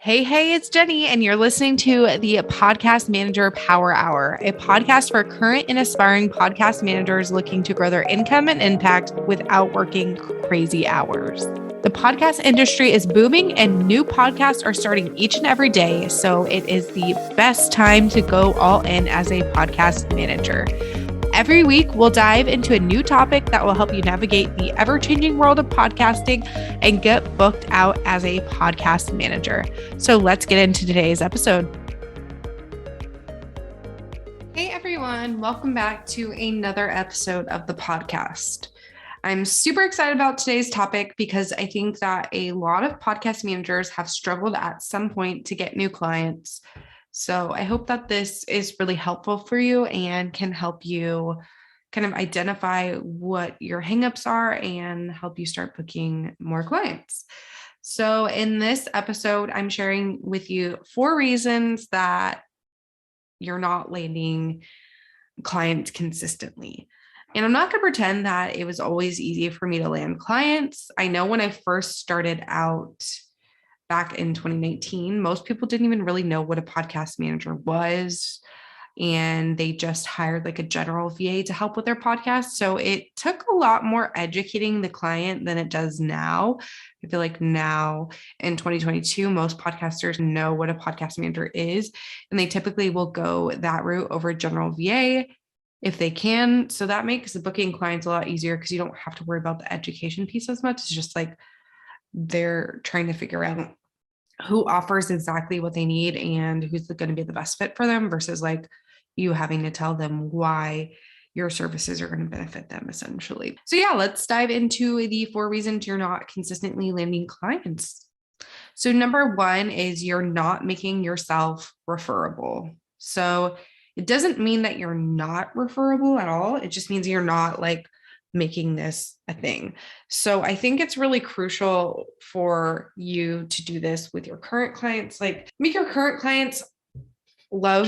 Hey, it's Jenny, and you're listening to the Podcast Manager Power Hour, a podcast for current and aspiring podcast managers looking to grow their income and impact without working crazy hours. The podcast industry is booming and new podcasts are starting each and every day, so it is the best time to go all in as a podcast manager. Every week, we'll dive into a new topic that will help you navigate the ever-changing world of podcasting and get booked out as a podcast manager. So let's get into today's episode. Hey, everyone. Welcome back to another episode of the podcast. I'm super excited about today's topic because I think that a lot of podcast managers have struggled at some point to get new clients. So I hope that this is really helpful for you and can help you kind of identify what your hangups are and help you start booking more clients. So in this episode, I'm sharing with you 4 reasons that you're not landing clients consistently. And I'm not going to pretend that it was always easy for me to land clients. I know when I first started out back in 2019, most people didn't even really know what a podcast manager was. And they just hired like a general VA to help with their podcast. So it took a lot more educating the client than it does now. I feel like now in 2022, most podcasters know what a podcast manager is, and they typically will go that route over a general VA if they can. So that makes the booking clients a lot easier because you don't have to worry about the education piece as much. It's just like they're trying to figure out who offers exactly what they need and who's going to be the best fit for them versus like you having to tell them why your services are going to benefit them essentially. So yeah, let's dive into the 4 reasons you're not consistently landing clients. So number 1 is you're not making yourself referable. So it doesn't mean that you're not referable at all. It just means you're not like making this a thing. So I think it's really crucial for you to do this with your current clients. Like make your current clients love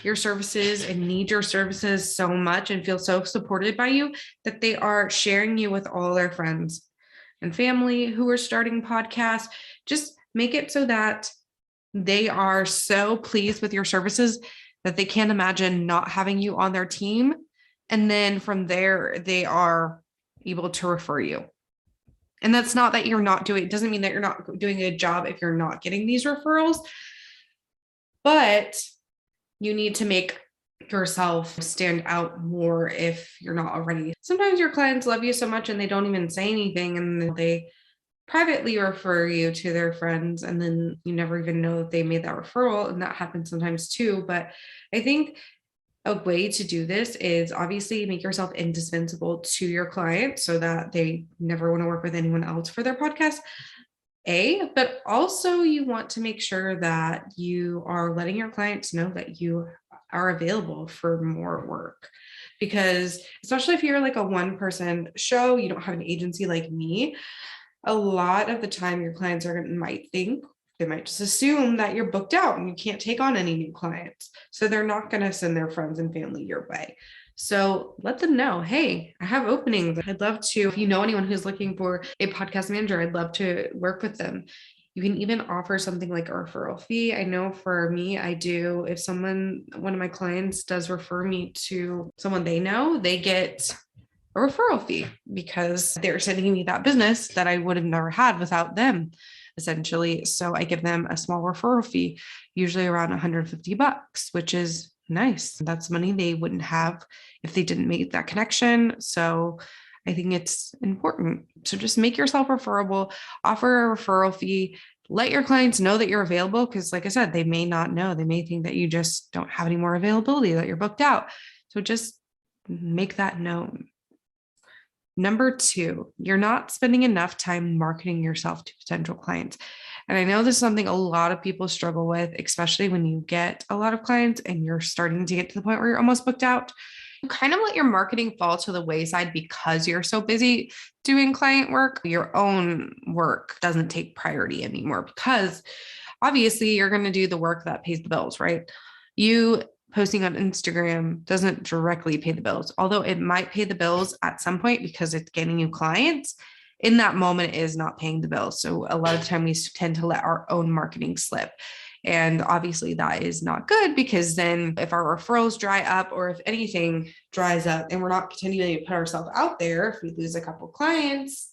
your services and need your services so much and feel so supported by you that they are sharing you with all their friends and family who are starting podcasts. Just make it so that they are so pleased with your services that they can't imagine not having you on their team. And then from there, they are able to refer you. And that's not that you're not doing, it doesn't mean that you're not doing a good job if you're not getting these referrals, but you need to make yourself stand out more if you're not already. Sometimes your clients love you so much and they don't even say anything and they privately refer you to their friends and then you never even know that they made that referral, and that happens sometimes too. But I think a way to do this is obviously make yourself indispensable to your client so that they never want to work with anyone else for their podcast. But also you want to make sure that you are letting your clients know that you are available for more work. Because especially if you're like a one-person show, you don't have an agency like me, a lot of the time your clients they might just assume that you're booked out and you can't take on any new clients. So they're not going to send their friends and family your way. So let them know, hey, I have openings. I'd love to, if you know anyone who's looking for a podcast manager, I'd love to work with them. You can even offer something like a referral fee. I know for me, I do. If one of my clients does refer me to someone they know, they get a referral fee because they're sending me that business that I would have never had without them, essentially. So I give them a small referral fee, usually around $150, which is nice. That's money they wouldn't have if they didn't make that connection. So I think it's important. So just make yourself referable, offer a referral fee, let your clients know that you're available. Because like I said, they may not know. They may think that you just don't have any more availability, that you're booked out. So just make that known. Number 2, you're not spending enough time marketing yourself to potential clients. And I know this is something a lot of people struggle with, especially when you get a lot of clients and you're starting to get to the point where you're almost booked out. You kind of let your marketing fall to the wayside because you're so busy doing client work. Your own work doesn't take priority anymore because obviously you're going to do the work that pays the bills, right? You posting on Instagram doesn't directly pay the bills, although it might pay the bills at some point because it's getting you clients. in that moment is not paying the bills. So a lot of the time we tend to let our own marketing slip. And obviously that is not good, because then if our referrals dry up, or if anything dries up and we're not continuing to put ourselves out there, if we lose a couple clients,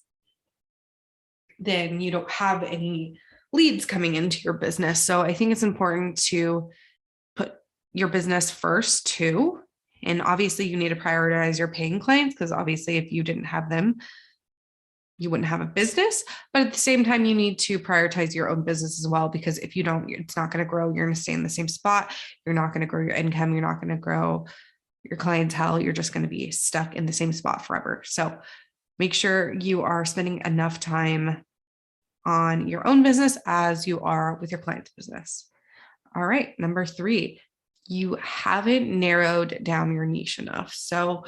then you don't have any leads coming into your business. So I think it's important to put your business first too. And obviously you need to prioritize your paying clients, because obviously if you didn't have them, you wouldn't have a business. But at the same time, you need to prioritize your own business as well, because if you don't, it's not going to grow. You're going to stay in the same spot. You're not going to grow your income. You're not going to grow your clientele. You're just going to be stuck in the same spot forever. So make sure you are spending enough time on your own business as you are with your client's business. All right. Number 3, you haven't narrowed down your niche enough. So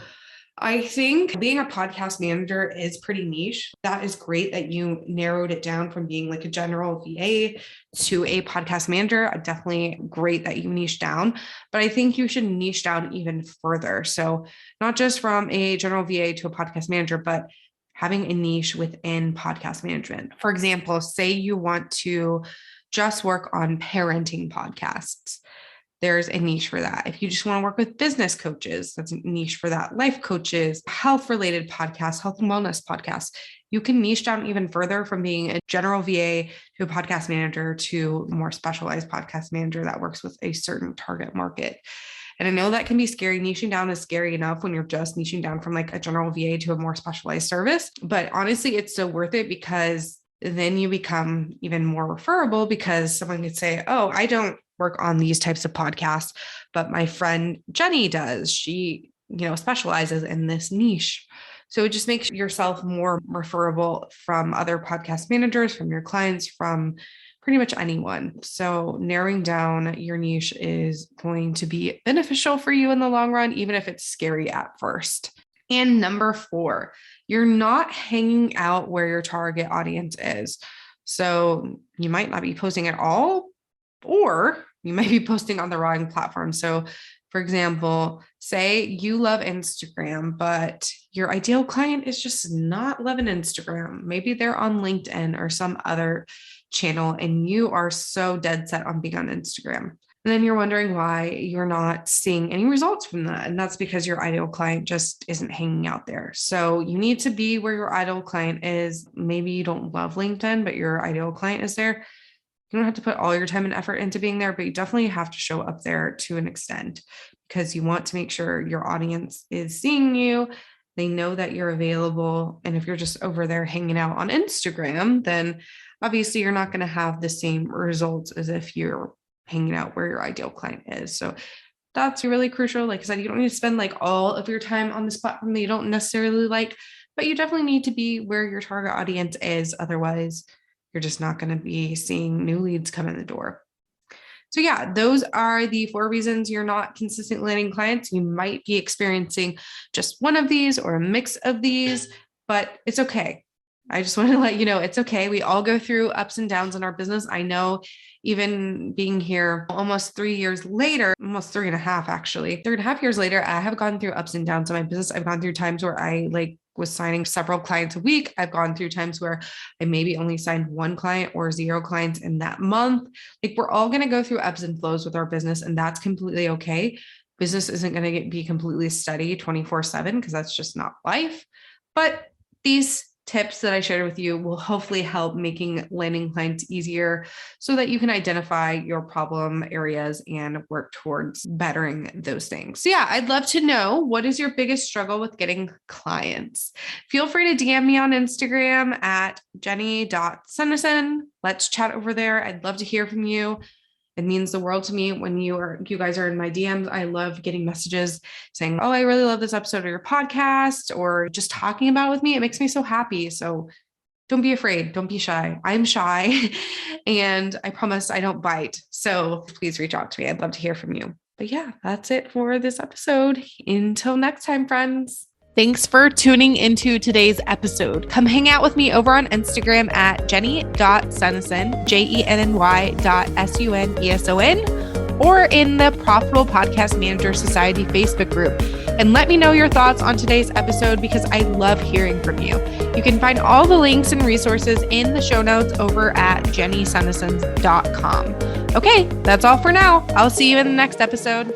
I think being a podcast manager is pretty niche. That is great that you narrowed it down from being like a general VA to a podcast manager. Definitely great that you niche down, but I think you should niche down even further. So not just from a general VA to a podcast manager, but having a niche within podcast management. For example, say you want to just work on parenting podcasts. There's a niche for that. If you just want to work with business coaches, that's a niche for that. Life coaches, health-related podcasts, health and wellness podcasts. You can niche down even further from being a general VA to a podcast manager to a more specialized podcast manager that works with a certain target market. And I know that can be scary. Niching down is scary enough when you're just niching down from like a general VA to a more specialized service. But honestly, it's so worth it, because then you become even more referable, because someone could say, oh, I don't work on these types of podcasts, but my friend Jenny does. She, specializes in this niche. So it just makes yourself more referable from other podcast managers, from your clients, from pretty much anyone. So narrowing down your niche is going to be beneficial for you in the long run, even if it's scary at first. And number 4, you're not hanging out where your target audience is. So you might not be posting at all, or you might be posting on the wrong platform. So for example, say you love Instagram, but your ideal client is just not loving Instagram. Maybe they're on LinkedIn or some other channel, and you are so dead set on being on Instagram. And then you're wondering why you're not seeing any results from that. And that's because your ideal client just isn't hanging out there. So you need to be where your ideal client is. Maybe you don't love LinkedIn, but your ideal client is there. You don't have to put all your time and effort into being there, but you definitely have to show up there to an extent, because you want to make sure your audience is seeing you. They know that you're available. And if you're just over there hanging out on Instagram, then obviously you're not going to have the same results as if you're hanging out where your ideal client is. So that's really crucial. Like I said, you don't need to spend like all of your time on this platform that you don't necessarily like, but you definitely need to be where your target audience is. Otherwise, you're just not going to be seeing new leads come in the door. So yeah, those are the 4 reasons you're not consistently landing clients. You might be experiencing just one of these or a mix of these, but it's okay. I just want to let you know it's okay. We all go through ups and downs in our business. I know, even being here almost 3 years later, almost 3.5 actually, 3.5 years later, I have gone through ups and downs in my business. I've gone through times where I was signing several clients a week. I've gone through times where I maybe only signed 1 client or 0 clients in that month. We're all going to go through ebbs and flows with our business, and that's completely okay. Business isn't going to be completely steady 24/7, because that's just not life. But these tips that I shared with you will hopefully help making landing clients easier, so that you can identify your problem areas and work towards bettering those things. So yeah, I'd love to know, what is your biggest struggle with getting clients? Feel free to DM me on Instagram at jenny.sunnison. Let's chat over there. I'd love to hear from you. It means the world to me when you guys are in my DMs. I love getting messages saying, oh, I really love this episode of your podcast, or just talking about it with me. It makes me so happy. So don't be afraid. Don't be shy. I'm shy and I promise I don't bite. So please reach out to me. I'd love to hear from you. But yeah, that's it for this episode. Until next time, friends. Thanks for tuning into today's episode. Come hang out with me over on Instagram at jenny.sunnison, JENNY.SUNESON, or in the Profitable Podcast Manager Society Facebook group. And let me know your thoughts on today's episode because I love hearing from you. You can find all the links and resources in the show notes over at jennysunnison.com. Okay, that's all for now. I'll see you in the next episode.